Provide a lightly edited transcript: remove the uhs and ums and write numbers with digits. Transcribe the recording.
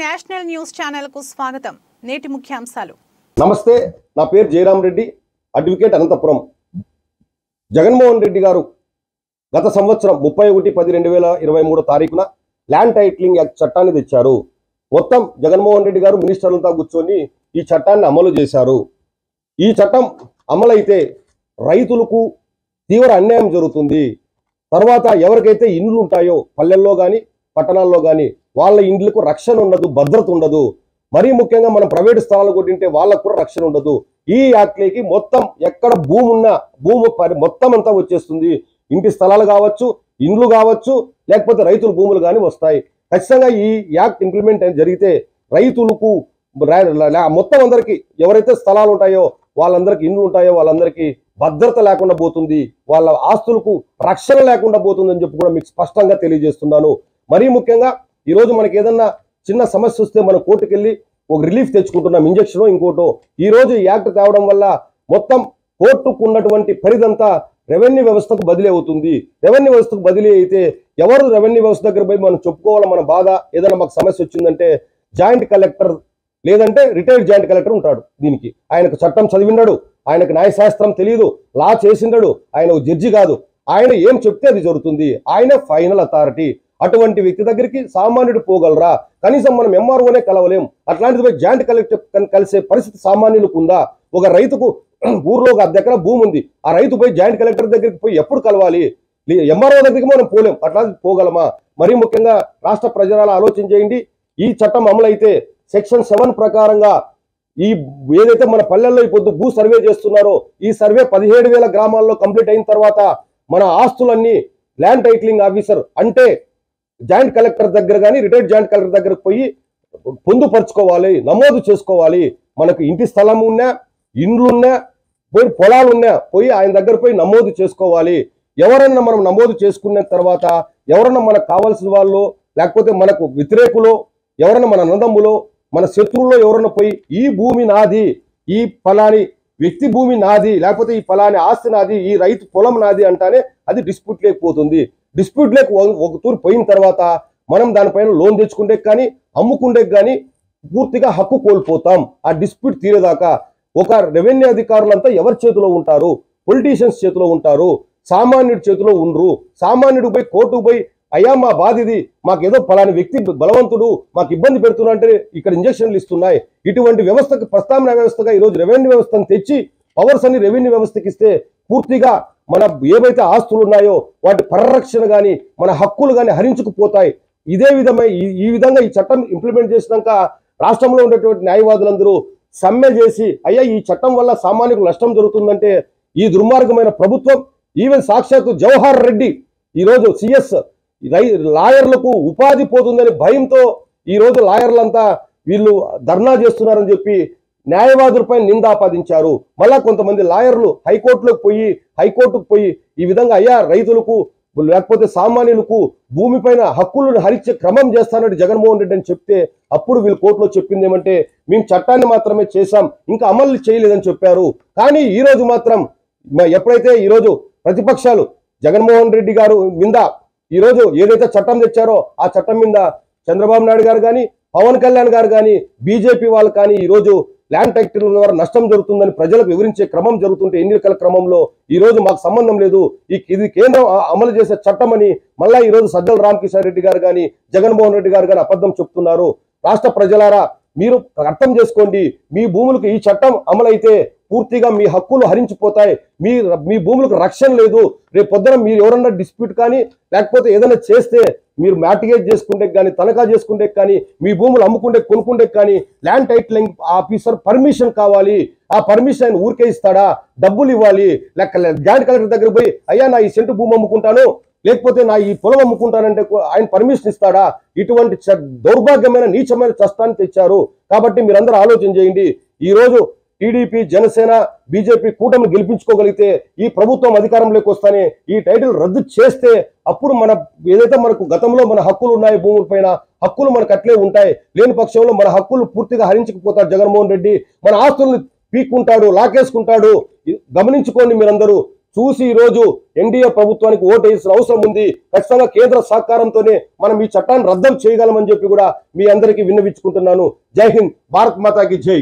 National news channel కు స్వాగతం. నేటి ముఖ్యాంశాలు. నమస్తే, నా పేరు జయరామ్ రెడ్డి, అడ్వకేట్ అనంతపురం. జగన్మోహన్ రెడ్డి గారు గత సంవత్సరం 31/10/2023 తారీఖున ల్యాండ్ టైటిలింగ్ యాక్ట్ చట్టాన్ని తెచ్చారు. మొత్తం జగన్మోహన్ రెడ్డి గారు మినిస్టర్లతో కూర్చొని ఈ చట్టాన్ని అమలు చేశారు. ఈ చట్టం అమలైతే రైతులకు తీవ్ర అన్యాయం జరుగుతుంది. తర్వాత ఎవరికైతే ఇండ్లు ఉంటాయో పల్లెల్లో కానీ పట్టణాల్లో కానీ వాళ్ళ ఇండ్లకు రక్షణ ఉండదు, భద్రత ఉండదు. మరీ ముఖ్యంగా మనం ప్రైవేట్ స్థలాలు కొట్టింటే వాళ్ళకు కూడా రక్షణ ఉండదు. ఈ యాక్ట్లోకి మొత్తం ఎక్కడ భూమి ఉన్నా భూమి మొత్తం అంతా వచ్చేస్తుంది. ఇంటి స్థలాలు కావచ్చు, ఇండ్లు కావచ్చు, లేకపోతే రైతుల భూములు కానీ వస్తాయి. ఖచ్చితంగా ఈ యాక్ట్ ఇంప్లిమెంట్ జరిగితే రైతులకు మొత్తం అందరికీ ఎవరైతే స్థలాలు ఉంటాయో వాళ్ళందరికీ ఇండ్లు ఉంటాయో వాళ్ళందరికీ భద్రత లేకుండా పోతుంది, వాళ్ళ ఆస్తులకు రక్షణ లేకుండా పోతుందని చెప్పి కూడా మీకు స్పష్టంగా తెలియజేస్తున్నాను. మరీ ముఖ్యంగా ఈరోజు మనకి ఏదన్నా చిన్న సమస్య వస్తే మనం కోర్టుకు వెళ్ళి ఒక రిలీఫ్ తెచ్చుకుంటున్నాం, ఇంజక్షనో ఇంకోటో. ఈరోజు ఈ యాక్ట్ తేవడం వల్ల మొత్తం కోర్టుకు ఉన్నటువంటి పరిధంతా రెవెన్యూ వ్యవస్థకు బదిలీ అవుతుంది. రెవెన్యూ వ్యవస్థకు బదిలీ అయితే ఎవరు రెవెన్యూ వ్యవస్థ దగ్గర పోయి మనం చెప్పుకోవాలి మన బాధ, ఏదైనా మాకు సమస్య వచ్చిందంటే జాయింట్ కలెక్టర్ లేదంటే రిటైర్డ్ జాయింట్ కలెక్టర్ ఉంటాడు. దీనికి ఆయనకు చట్టం చదివిండడు, ఆయనకు న్యాయశాస్త్రం తెలియదు, లా చేసిండడు, ఆయన జడ్జి కాదు. ఆయన ఏం చెప్తే అది జరుగుతుంది, ఆయన ఫైనల్ అథారిటీ. అటువంటి వ్యక్తి దగ్గరికి సామాన్యుడు పోగలరా? కనీసం మనం ఎంఆర్ఓనే కలవలేం, అట్లాంటిది జాయింట్ కలెక్టర్ కలిసే పరిస్థితి సామాన్యులకు ఉందా? ఒక రైతుకు ఊర్లో ఒక 10 ఎకరాల భూమి ఉంది, ఆ రైతు పోయి జాయింట్ కలెక్టర్ దగ్గరికి పోయి ఎప్పుడు కలవాలి? ఎంఆర్ఓ దగ్గరికి మనం పోలేం, అట్లా పోగలమా? మరీ ముఖ్యంగా రాష్ట్ర ప్రజల ఆలోచన చేయండి. ఈ చట్టం అమలైతే సెక్షన్ 7 ప్రకారంగా ఈ ఏదైతే మన పల్లెల్లో ఇప్పుడు భూ సర్వే చేస్తున్నారో ఈ సర్వే 17,000 గ్రామాల్లో కంప్లీట్ అయిన తర్వాత మన ఆస్తులన్నీ ల్యాండ్ టైటిలింగ్ ఆఫీసర్ అంటే జాయింట్ కలెక్టర్ దగ్గర కానీ రిటైర్డ్ జాయింట్ కలెక్టర్ దగ్గరకు పోయి పొందుపరుచుకోవాలి, నమోదు చేసుకోవాలి. మనకు ఇంటి స్థలం ఉన్నా, ఇండ్లున్నా, పోయి పొలాలున్నా పోయి ఆయన దగ్గర పోయి నమోదు చేసుకోవాలి. ఎవరన్నా మనం నమోదు చేసుకున్న తర్వాత ఎవరన్నా మనకు కావాల్సిన వాళ్ళు లేకపోతే మనకు వ్యతిరేకులు ఎవరన్నా మన అన్నదమ్ములో మన శత్రువుల్లో ఎవరన్నా పోయి ఈ భూమి నాది, ఈ ఫలాని వ్యక్తి భూమి నాది, లేకపోతే ఈ ఫలాని ఆస్తి నాది, ఈ రైతు పొలం నాది అంటానే అది డిస్ప్యూట్ లేకపోతుంది. డిస్ప్యూట్ లేక ఒక తూరు పోయిన తర్వాత మనం దానిపైన లోన్ తెచ్చుకుంటే కానీ అమ్ముకుంటే కానీ పూర్తిగా హక్కు కోల్పోతాం. ఆ డిస్ప్యూట్ తీరేదాకా ఒక రెవెన్యూ అధికారులంతా ఎవరి చేతిలో ఉంటారు? పొలిటీషియన్స్ చేతిలో ఉంటారు, సామాన్యుడి చేతిలో ఉండరు. సామాన్యుడు పోయి కోర్టుకు పోయి అయ్యా మా బాధ ఇది, మాకేదో ఫలాని వ్యక్తి బలవంతుడు మాకు ఇబ్బంది పెడుతున్నా అంటే ఇక్కడ ఇంజక్షన్లు ఇస్తున్నాయి. ఇటువంటి వ్యవస్థకు ప్రస్తావన వ్యవస్థగా ఈరోజు రెవెన్యూ వ్యవస్థను తెచ్చి పవర్స్ అన్ని రెవెన్యూ వ్యవస్థకి ఇస్తే పూర్తిగా మన ఏవైతే ఆస్తులు ఉన్నాయో వాటి పరిరక్షణ కానీ మన హక్కులు కానీ హరించుకుపోతాయి. ఇదే ఈ విధంగా ఈ చట్టం ఇంప్లిమెంట్ చేసినాక రాష్ట్రంలో ఉండేటువంటి న్యాయవాదులందరూ సమ్మె చేసి అయ్యా ఈ చట్టం వల్ల సామాన్యులకు నష్టం జరుగుతుందంటే ఈ దుర్మార్గమైన ప్రభుత్వం ఈవెన్ సాక్షాత్తు జవహర్ రెడ్డి ఈరోజు సిఎస్ లాయర్లకు ఉపాధి పోతుందని భయంతో ఈరోజు లాయర్లంతా వీళ్ళు ధర్నా చేస్తున్నారని చెప్పి న్యాయవాదులపై నిందాపాదించారు. మళ్ళా కొంతమంది లాయర్లు హైకోర్టుకు పోయి ఈ విధంగా అయ్యా రైతులకు లేకపోతే సామాన్యులకు భూమిపైన హక్కులను హరించే క్రమం చేస్తానని జగన్మోహన్ రెడ్డి అని చెప్తే అప్పుడు వీళ్ళు కోర్టులో చెప్పింది ఏమంటే మేము చట్టాన్ని మాత్రమే చేశాం, ఇంకా అమలు చేయలేదని చెప్పారు. కానీ ఈరోజు మాత్రం ఎప్పుడైతే ఈరోజు ప్రతిపక్షాలు జగన్మోహన్ రెడ్డి గారు మీద ఈరోజు ఏదైతే చట్టం తెచ్చారో ఆ చట్టం మీద చంద్రబాబు నాయుడు గారు కానీ పవన్ కళ్యాణ్ గారు కానీ బీజేపీ వాళ్ళు కానీ ఈరోజు ల్యాండ్ టైటిలింగ్ ద్వారా నష్టం జరుగుతుందని ప్రజలకు వివరించే క్రమం జరుగుతుంటే ఎన్నికల క్రమంలో ఈరోజు మాకు సంబంధం లేదు, ఇది కేంద్రం అమలు చేసే చట్టం అని మళ్ళా ఈరోజు సజ్జల రామకృష్ణ రెడ్డి గారు కానీ జగన్మోహన్ రెడ్డి గారు కానీ అబద్ధం చెప్తున్నారు. రాష్ట్ర ప్రజలారా మీరు అర్థం చేసుకోండి, మీ భూములకు ఈ చట్టం అమలైతే పూర్తిగా మీ హక్కులు హరించిపోతాయి, మీ భూములకు రక్షణ లేదు. రేపు పొద్దున మీరు ఎవరన్నా డిస్ప్యూట్ కానీ లేకపోతే ఏదైనా చేస్తే మీరు మ్యాటిగేట్ చేసుకుంటే కానీ తనఖా చేసుకుంటే కానీ మీ భూములు అమ్ముకుంటే కొనుక్కుంటే కానీ ల్యాండ్ టైటిలింగ్ ఆఫీసర్ పర్మిషన్ కావాలి. ఆ పర్మిషన్ ఆయన ఊరికే ఇస్తాడా? డబ్బులు ఇవ్వాలి. జాయింట్ కలెక్టర్ దగ్గర పోయి అయ్యా నా ఈ సెంటు భూమి అమ్ముకుంటాను లేకపోతే నా ఈ పొలం అమ్ముకుంటానంటే ఆయన పర్మిషన్ ఇస్తాడా? ఇటువంటి దౌర్భాగ్యమైన నీచమైన చట్టాన్ని తెచ్చారు. కాబట్టి మీరందరూ ఆలోచన చేయండి. ఈరోజు టీడీపీ జనసేన బీజేపీ కూటమిని గెలిపించుకోగలిగితే ఈ ప్రభుత్వం అధికారంలోకి వస్తానే ఈ టైటిల్ రద్దు చేస్తే అప్పుడు మన ఏదైతే మనకు గతంలో మన హక్కులు ఉన్నాయి భూములపైన హక్కులు మనకు అట్లే ఉంటాయి. లేని పక్షంలో మన హక్కులు పూర్తిగా హరించుకుపోతారు జగన్మోహన్ రెడ్డి, మన ఆస్తులను పీక్కుంటాడు, లాకేసుకుంటాడు. గమనించుకోండి మీరందరూ. చూసి ఈ రోజు ఎన్డీఏ ప్రభుత్వానికి ఓటు వేసిన అవసరం ఉంది. ఖచ్చితంగా కేంద్ర సహకారంతోనే మనం ఈ చట్టాన్ని రద్దు చేయగలమని చెప్పి కూడా మీ అందరికీ విన్నవించుకుంటున్నాను. జై హింద్, భారత్ మాతాకి జై.